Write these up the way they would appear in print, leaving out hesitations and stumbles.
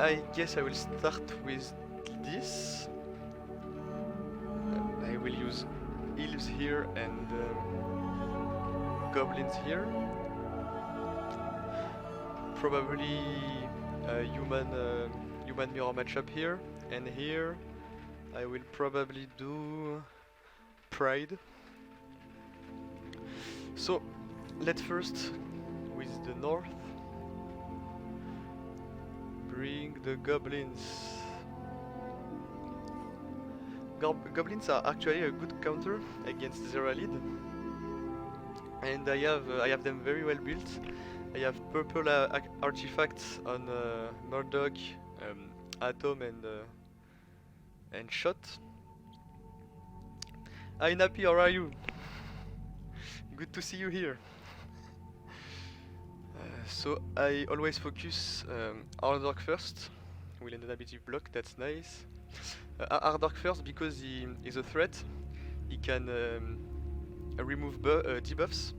I guess I will start with this. I will use elves here and goblins here. Probably a human mirror matchup here, and here I will probably do pride. So let's first with the north bring the goblins. Goblins are actually a good counter against Zeralid, and I have them very well built. I have purple artifacts on Murdoch, Atom, and Shot. Hi Nappy, how are you? Good to see you here. So I always focus Ardork first. Will end an ability block, that's nice. Ardork first because he is a threat. He can remove debuffs,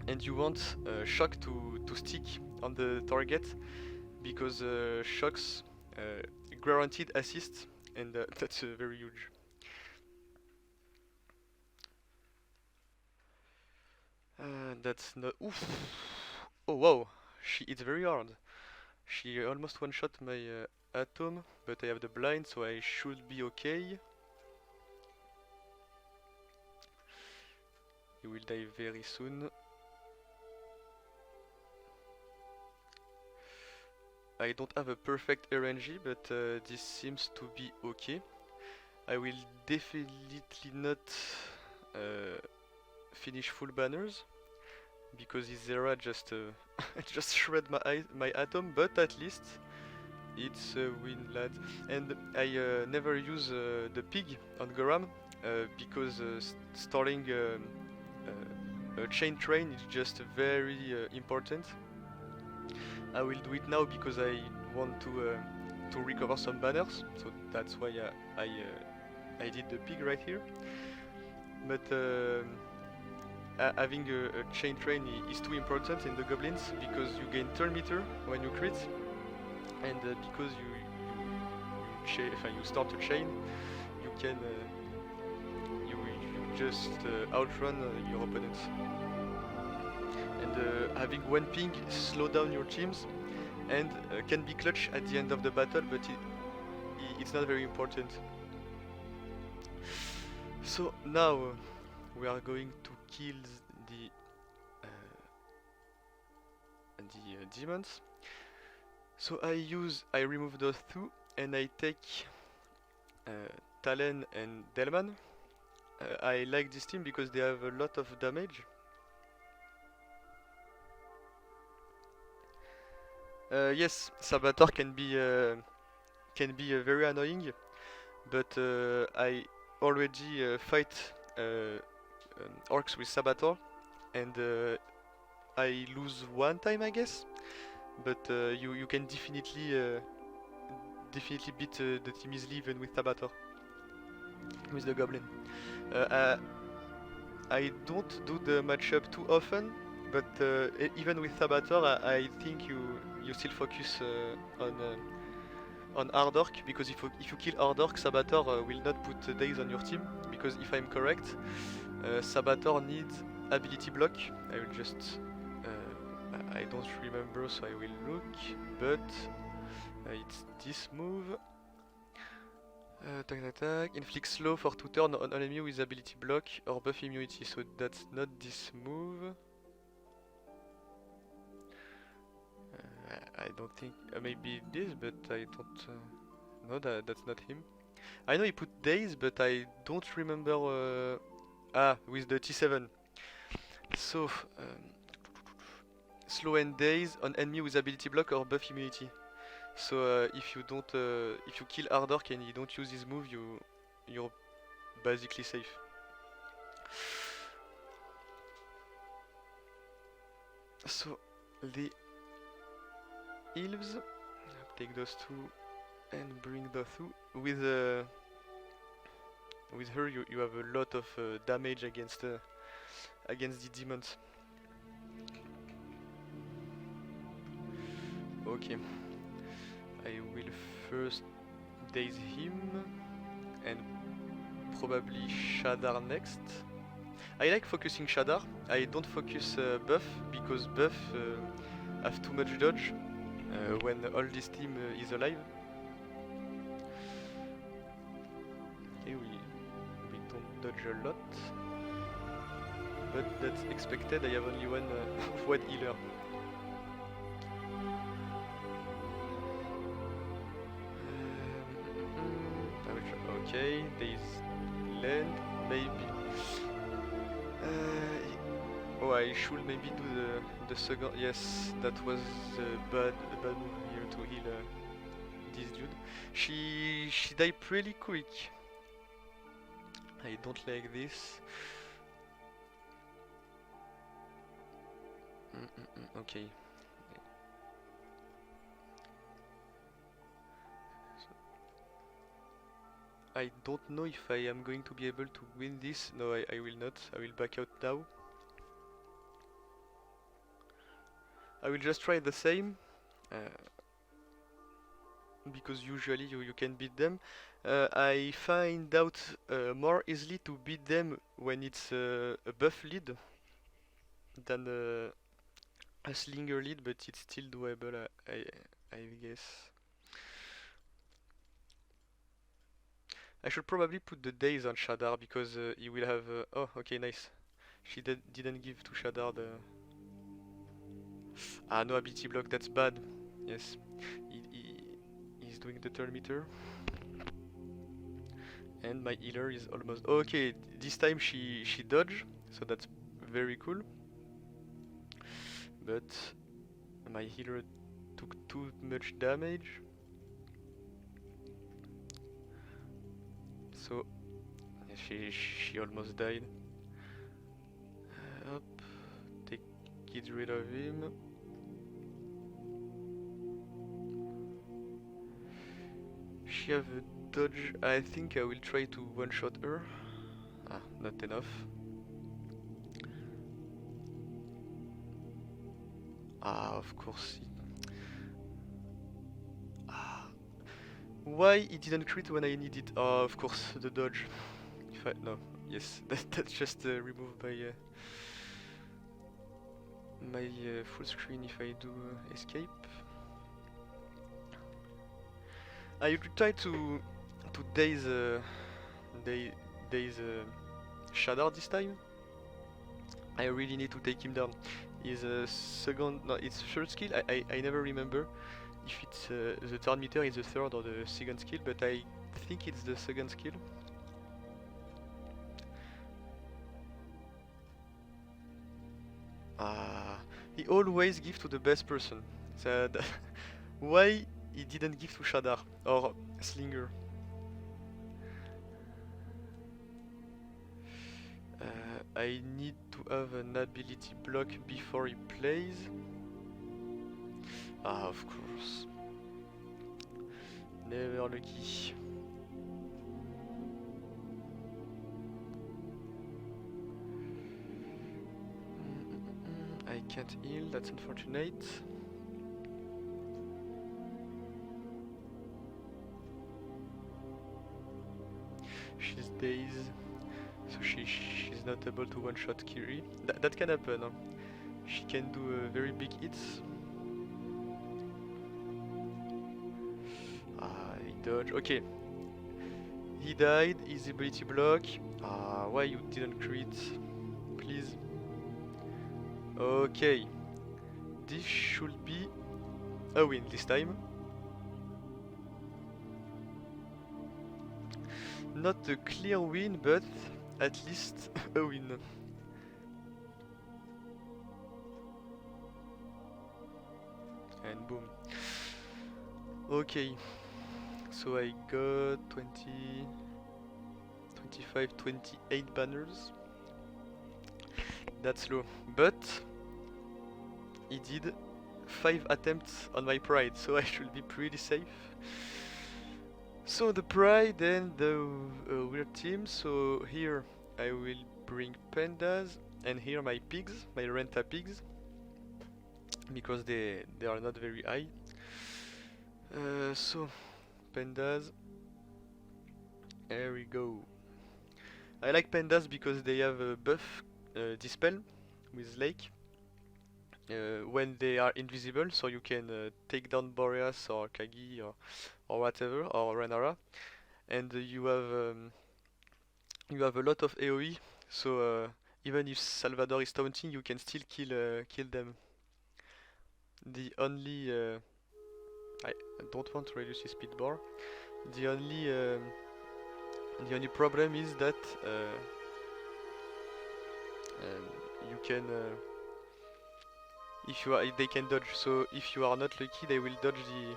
and you want Shock to stick on the target because Shock's guaranteed assist, and that's very huge. That's not. Oof! Oh wow! She hits very hard. She almost one-shot my Atom, but I have the blind, so I should be okay. He will die very soon. I don't have a perfect RNG, but this seems to be okay. I will definitely not finish full banners because his Zera just just shred my Atom, but at least it's a win, lad. And I never use the pig on Goram because starting a chain train is just very important. I will do it now because I want to recover some banners, so that's why I did the pig right here. But having a chain train is too important in the goblins because you gain turn meter when you crit, and because you start a chain, you can you just outrun your opponents. And having one ping slow down your teams and can be clutch at the end of the battle, but it's not very important. So now we are going to kill the demons. So I remove those two and I take Talen and Delman. I like this team because they have a lot of damage. Yes, Sabator can be very annoying, but I already fight orcs with Sabator, and I lose one time, I guess. But you can definitely beat the team easily even with Sabator, with the Goblin. I don't do the matchup too often, but even with Sabator, I think you still focus on Ardork, because if you kill Ardork, Sabator will not put days on your team, because if I'm correct, Sabator needs ability block. I will just I don't remember, so I will look, but it's this move. Attack. Inflict slow for 2 turns on enemy with ability block or buff immunity, so that's not this move. I don't think, maybe this, but I don't, no, that's not him. I know he put days, but I don't remember, with the T7. So, slow and days on enemy with ability block or buff immunity. So if you kill Ardork and you don't use his move, you're basically safe. So the elves, take those two and bring those two. With her, you have a lot of damage against the demons. Okay. I first daze him and probably Shadar next. I like focusing Shadar. I don't focus Buff because Buff have too much dodge when all this team is alive. Okay, we don't dodge a lot, but that's expected. I have only one healer. Okay, there is land, maybe. Oh, I should maybe do the second. Yes, that was a bad move here to heal this dude. She died pretty quick. I don't like this. Okay. I don't know if I am going to be able to win this. No, I will not. I will back out now. I will just try the same. Because usually you can beat them. I find out more easily to beat them when it's a buff lead than a slinger lead, but it's still doable, I guess. I should probably put the days on Shadar because he will have. Oh, okay, nice. She didn't give to Shadar the. Ah, no ability block, that's bad. Yes, he's doing the turn meter. And my healer is almost. Okay, this time she dodged, so that's very cool. But my healer took too much damage. So she almost died. Up, get rid of him. She have a dodge. I think I will try to one-shot her. Ah, not enough. Ah, of course. Why he didn't crit when I need it? Oh, of course, the dodge. If I no, yes, that's just removed by my full screen if I do escape. I will try to daze Shadar this time. I really need to take him down. His second, no, it's third skill. I never remember if it's the turn meter is the third or the second skill, but I think it's the second skill. He always gives to the best person. So why he didn't give to Shadar or Slinger? I need to have an ability block before he plays. Ah, of course. Never lucky. I can't heal, that's unfortunate. She's dazed, so she's not able to one-shot Kiri. That can happen. Huh? She can do very big hits. He dodged. Okay. He died. His ability block. Why you didn't crit? Please. Okay. This should be a win this time. Not a clear win, but at least a win. And boom. Okay. So I got 20, 25, 28 banners. That's low. But he did 5 attempts on my pride, so I should be pretty safe. So the pride and the weird team. So here I will bring pandas, and here my pigs, my renta pigs, because they are not very high. So Pandas. There we go. I like pandas because they have a buff dispel with Lake when they are invisible, so you can take down Boreas or Kagi or whatever, or Renara, and you have a lot of AoE, so even if Salvador is taunting, you can still kill them. The only I don't want to reduce his speed bar. The only problem is that you can if you are they can dodge. So if you are not lucky, they will dodge the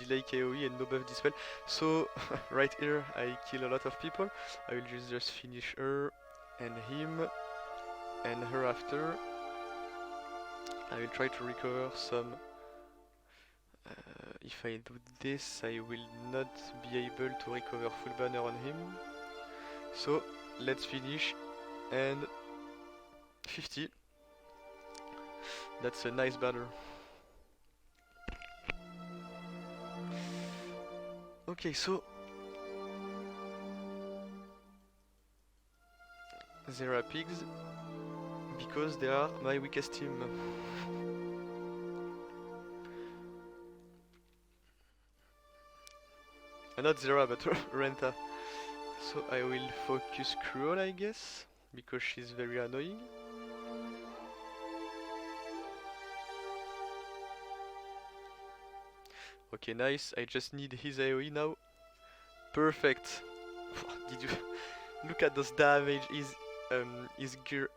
delay KOE and no buff dispel. So right here I kill a lot of people. I will just finish her and him and her after. I will try to recover some. If I do this, I will not be able to recover full banner on him. So let's finish, and 50. That's a nice banner. Okay, so there are pigs because they are my weakest team. Not Zera, but Renta. So I will focus Cruel, I guess, because she's very annoying. Okay, nice. I just need his AoE now. Perfect. Did you look at those damage? Is gear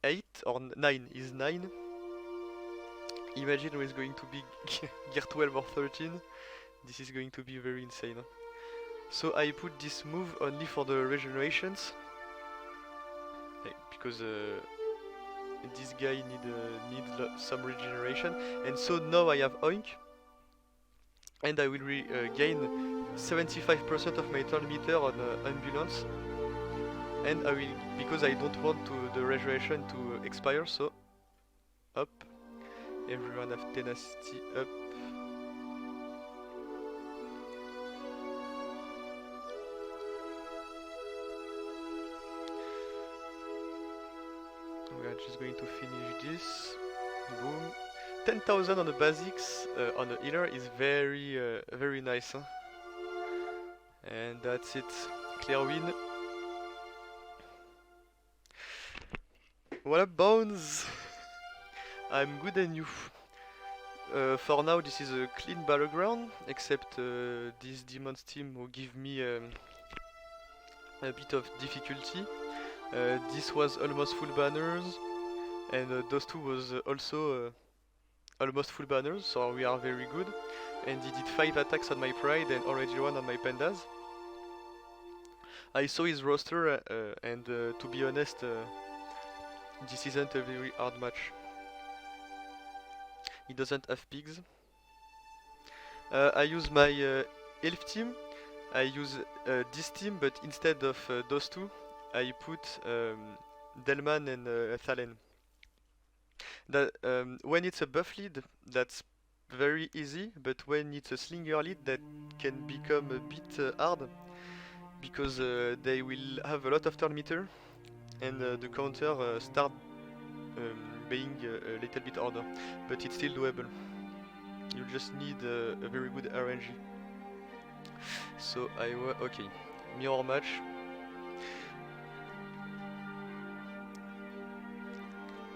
8 or 9? Is 9? Imagine when it's going to be gear 12 or 13. This is going to be very insane. So I put this move only for the regenerations, because this guy need some regeneration, and so now I have Oink, and I will gain 75% of my turn meter on ambulance, and I will, because I don't want the regeneration to expire, so up. Everyone have tenacity up. We are just going to finish this. Boom. 10,000 on the basics on the healer is very nice. Huh? And that's it. Clear win. What up, Bones? I'm good and you. For now, this is a clean battleground, except this Demon's team will give me a bit of difficulty. This was almost full banners, and those two was also almost full banners, so we are very good. And he did 5 attacks on my Pride and already 1 on my Pandas. I saw his roster, and to be honest, this isn't a very hard match. He doesn't have pigs. I use my elf team. I use this team, but instead of those two, I put Delman and Thalen. That when it's a buff lead, that's very easy, but when it's a slinger lead, that can become a bit hard, because they will have a lot of turn meter, and the counter start being a little bit harder, but it's still doable. You just need a very good RNG. So okay, mirror match.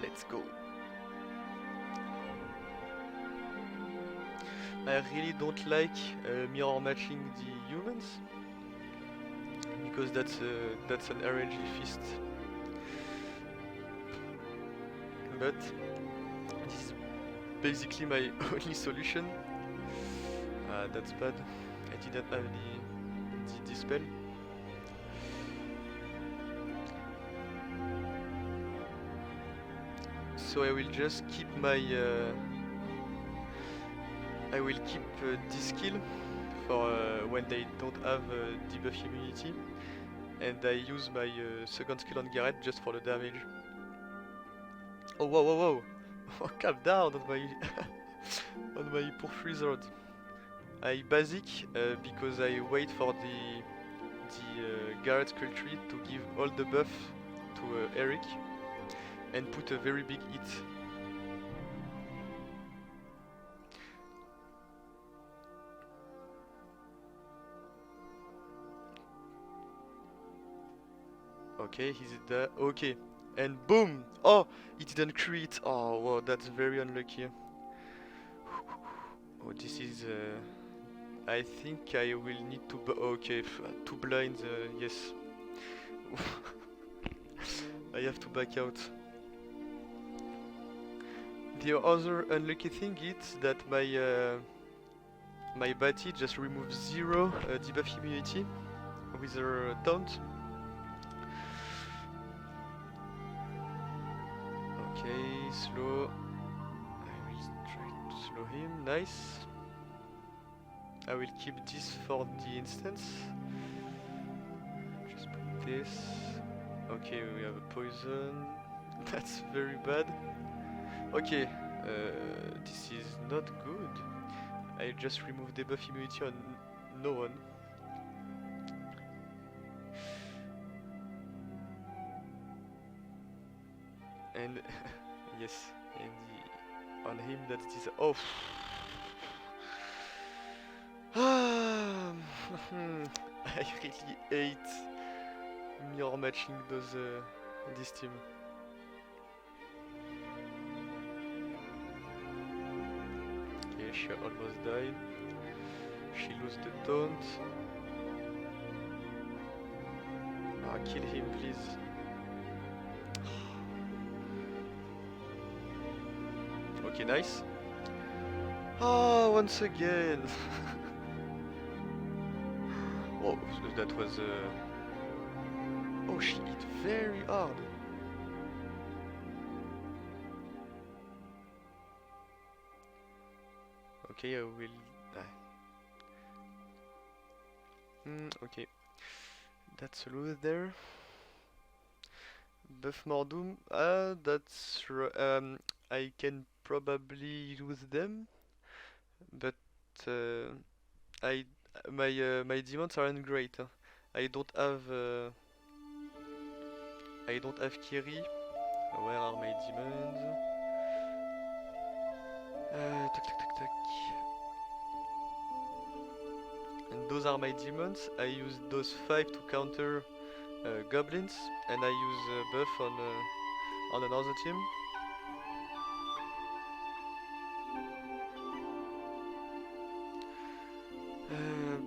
Let's go. I really don't like mirror matching the humans, because that's an RNG feast. But this is basically my only solution. That's bad. I didn't have the dispel. So I will just keep my this skill for when they don't have debuff immunity, and I use my second skill on Garrett just for the damage. Oh whoa! Oh, calm down on my on my poor Freezard. I basic because I wait for the Garrett Skull Tree to give all the buff to Eric and put a very big hit. Okay, he's there. Okay, and boom! Oh, he didn't crit. Oh, wow, that's very unlucky. Oh, this is. I think I will need to. Okay, two blinds. Yes. I have to back out. The other unlucky thing is that my Batty just removes 0 debuff immunity with her taunt. Okay, slow. I will try to slow him. Nice. I will keep this for the instance. Just put this. Okay, we have a poison. That's very bad. Okay, this is not good. I just removed debuff immunity on no one. And yes, and on him that's this. Oh. I really hate mirror matching those this team. Okay, she almost died. She lost the taunt. Ah, kill him, please. Okay, nice. Ah, once again. Oh, that was. Oh, she hit very hard. Okay, I will. Okay, that's a lose there. Buff Mordoom. That's. I can probably lose them, but my demons aren't great. I don't have Kiri. Where are my demons? Tac tac tac tac. And those are my demons. I use those 5 to counter goblins, and I use buff on another team.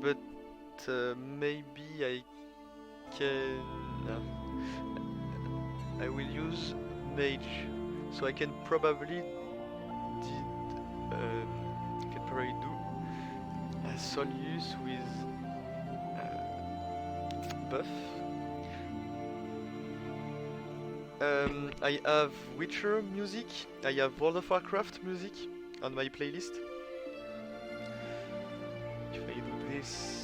But maybe I can. I will use mage, so I can probably do a Solius with buff. I have Witcher music. I have World of Warcraft music on my playlist. If I do this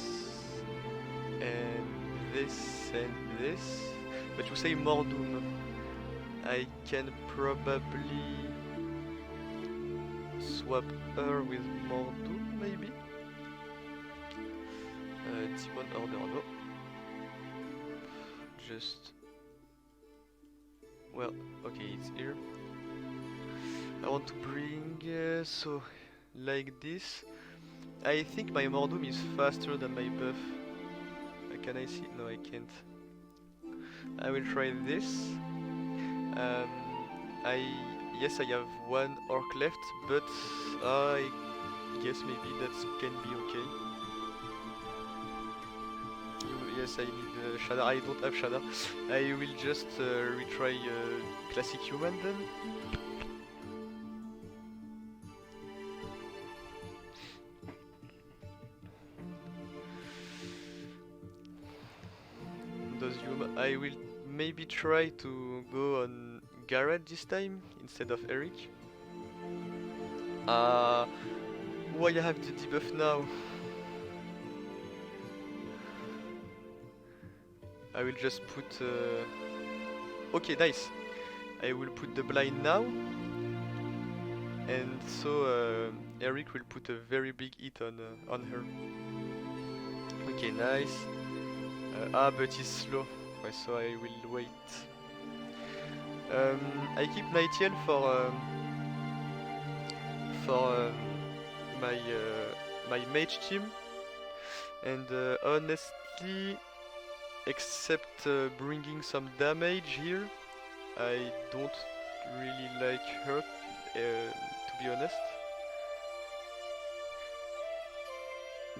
and this and this, but you say Mordoom, I can probably swap her with Mordoom, maybe? Demon Order, no. Just... Well, okay, it's here. I want to bring... so, like this. I think my Mordoom is faster than my buff. Can I see? No, I can't. I will try this. Yes, I have 1 orc left, but I guess maybe that can be okay. Yes, I need Shadar. I don't have Shadar. I will just retry classic human then. I will maybe try to go on Garrett this time instead of Eric. Why I have the debuff now? I will just put... Okay, nice. I will put the blind now. And so Eric will put a very big hit on her. Okay, nice. But he's slow, so I will wait. I keep Nightiel for my mage team, and honestly, except bringing some damage here, I don't really like her, to be honest,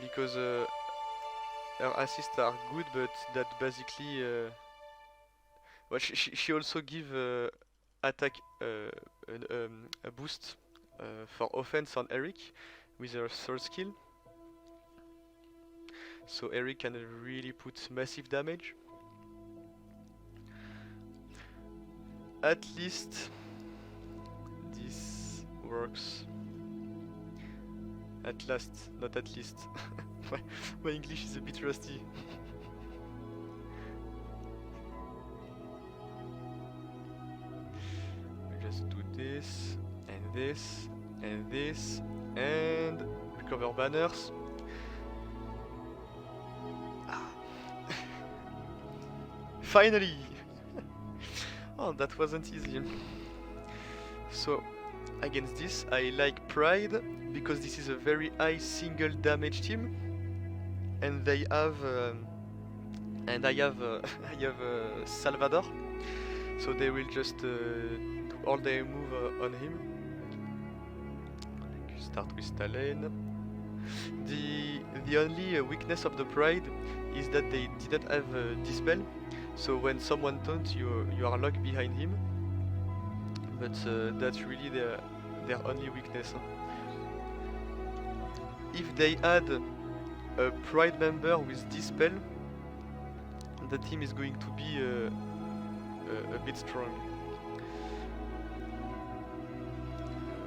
because her assists are good, but that basically well, she also give attack a boost for offense on Eric with her third skill. So Eric can really put massive damage. At least this works. At last, not at least. My English is a bit rusty. Just do this, and this, and this, and recover banners. Finally! Oh, that wasn't easy. So, against this, I like Pride, because this is a very high single damage team, and they have, and I have Salvador, so they will just do all their move on him. Start with Talene. The only weakness of the Pride is that they didn't have Dispel, so when someone taunts you, you are locked behind him. But that's really their only weakness. If they add a Pride member with Dispel, the team is going to be a bit strong.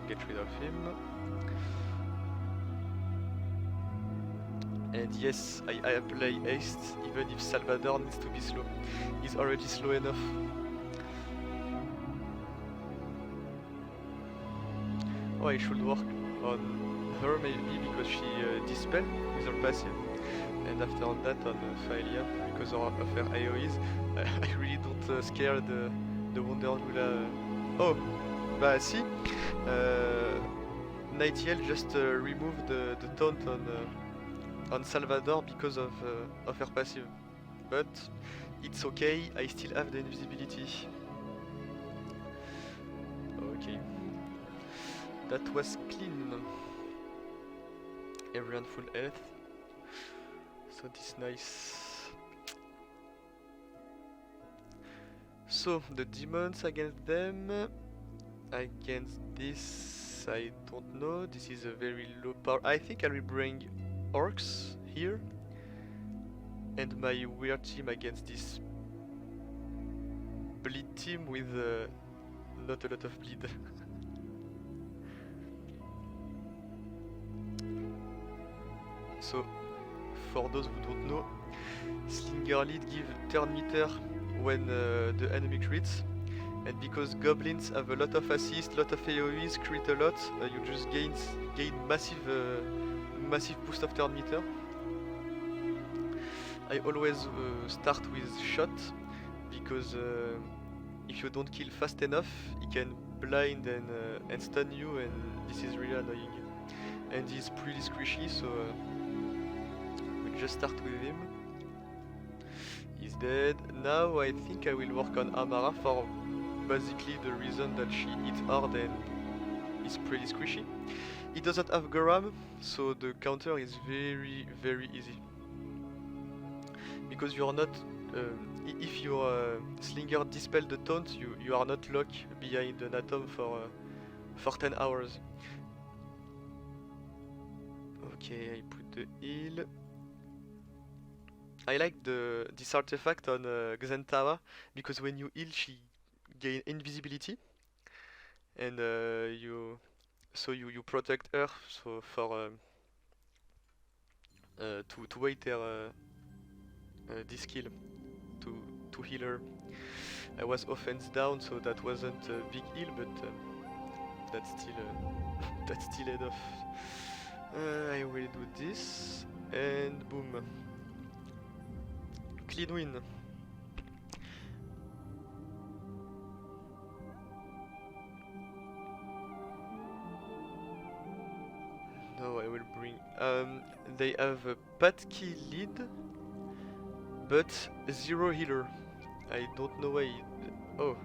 Get rid of him. And yes, I apply haste even if Salvador needs to be slow. He's already slow enough. Oh, I should work on her maybe because she dispel with her passive. And after that on Faelia because of her AoEs. I really don't scare the Wonderlula. Oh, bah si. Nightiel just removed the taunt on Salvador because of her passive. But it's okay, I still have the invisibility. Okay. That was clean. Everyone full health. So this is nice. So the demons against them. Against this, I don't know. This is a very low power. I think I will bring orcs here. And my weird team against this bleed team with not a lot of bleed. So, for those who don't know, Slinger Lead give turn meter when the enemy crits, and because goblins have a lot of assist, lot of AoEs, crit a lot, you just gain massive boost of turn meter. I always start with shot because if you don't kill fast enough, he can blind and stun you, and this is really annoying. And he's pretty squishy, so we just start with him. He's dead. Now I think I will work on Amara for basically the reason that she hits hard and is pretty squishy. He doesn't have Goram, so the counter is very, very easy. Because you are not, if your Slinger dispel the taunt, you are not locked behind an atom for 10 hours. Okay, I put the heal. I like this artifact on Xentara because when you heal, she gain invisibility, and you protect her. So for to wait her this kill to heal her. I was offense down, so that wasn't a big heal, but that's still that's still head off. I will do this and boom. Clean win. Now I will bring. They have a Patki lead, but zero healer. I don't know why. Oh,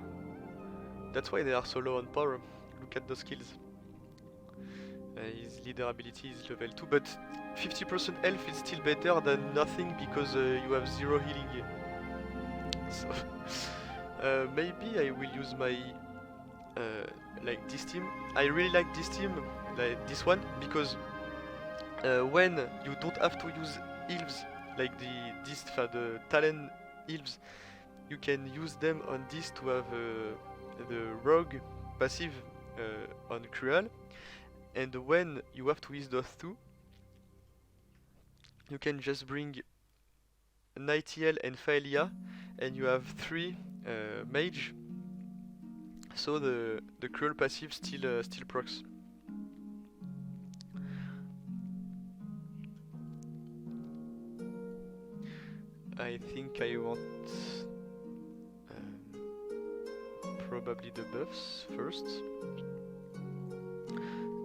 that's why they are so low on power. Look at the skills. His leader ability is level 2, but 50% health is still better than nothing because you have zero healing. So maybe I will use my like this team. I really like this team, like this one, because when you don't have to use heals like the talent heals, you can use them on this to have the rogue passive on Cruel, and when you have to use those two, you can just bring Nightiel and Faelia, and you have 3 mage, so the Cruel passive still procs. I think I want probably the buffs first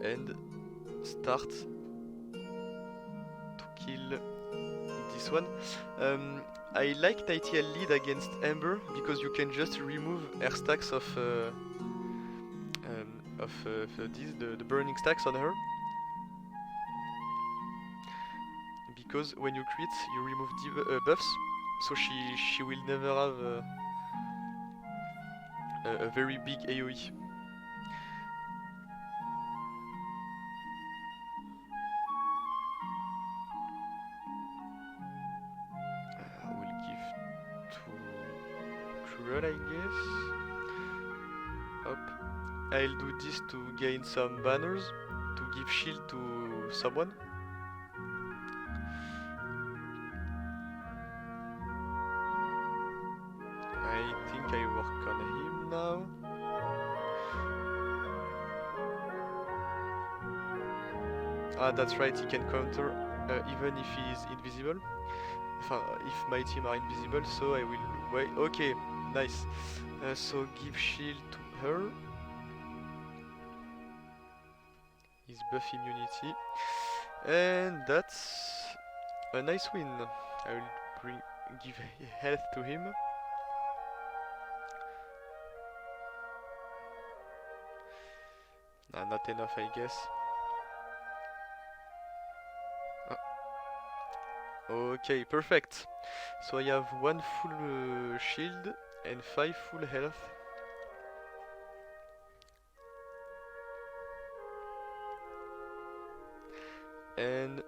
and start to kill this one. I like Nightiel lead against Ember because you can just remove her stacks of the burning stacks on her. Because when you crit, you remove buffs, so she will never have a very big AoE. I will give to Cruel, I guess. Hop. I'll do this to gain some banners, to give shield to someone. I think I work on him now. Ah, that's right, he can counter even if he is invisible. If my team are invisible, so I will wait. Okay, nice. So give shield to her. His buff immunity. And that's a nice win. I will give health to him. Nah, not enough, I guess. Okay, perfect. So I have 1 full shield and 5 full health. And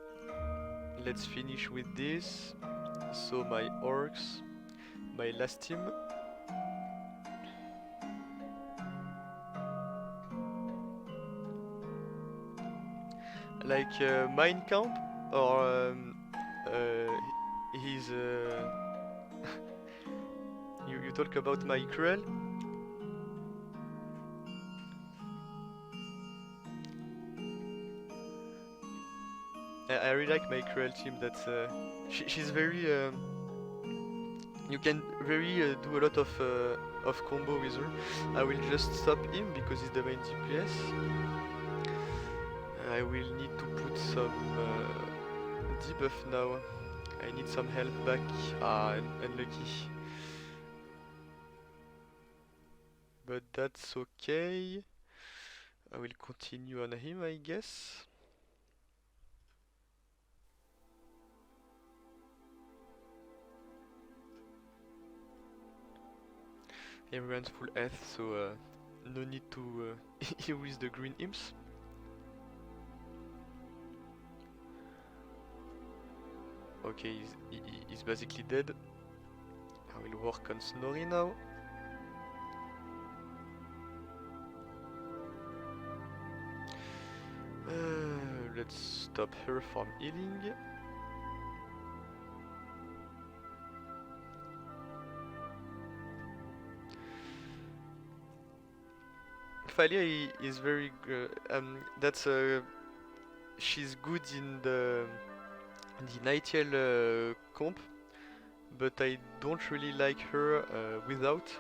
let's finish with this. So my orcs, my last team. Like Mein Camp or he's you talk about my Cruel? I really like my Cruel team. That's she's very you can very do a lot of combo with her. I will just stop him because he's the main DPS. I will need to put some debuff now. I need some help back. Ah, unlucky. But that's okay. I will continue on him, I guess. Everyone's full health, so no need to heal with the green imps. Okay, he's basically dead. I will work on Snorri now. Let's stop her from healing. Thalia is very that's she's good in the Nightiel comp, but I don't really like her without.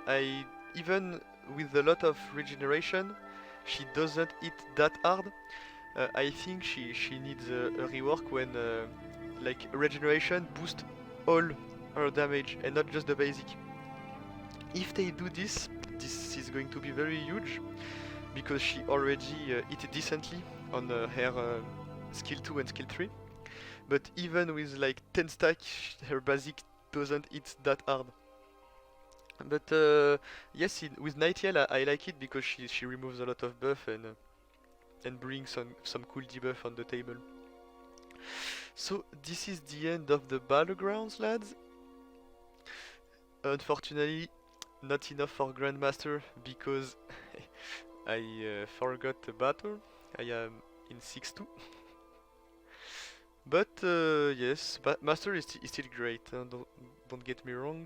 I even with a lot of regeneration, she doesn't hit that hard. I think she needs a rework when like regeneration boost all her damage and not just the basic. If they do this, this is going to be very huge because she already hit decently on her skill 2 and skill 3. But even with like 10 stack, her basic doesn't hit that hard. But yes, with Nightiel I like it because she removes a lot of buff and brings some cool debuff on the table. So this is the end of the battlegrounds, lads. Unfortunately, not enough for Grandmaster because I forgot the battle. I am in 6-2. But yes, Master is still great, don't get me wrong.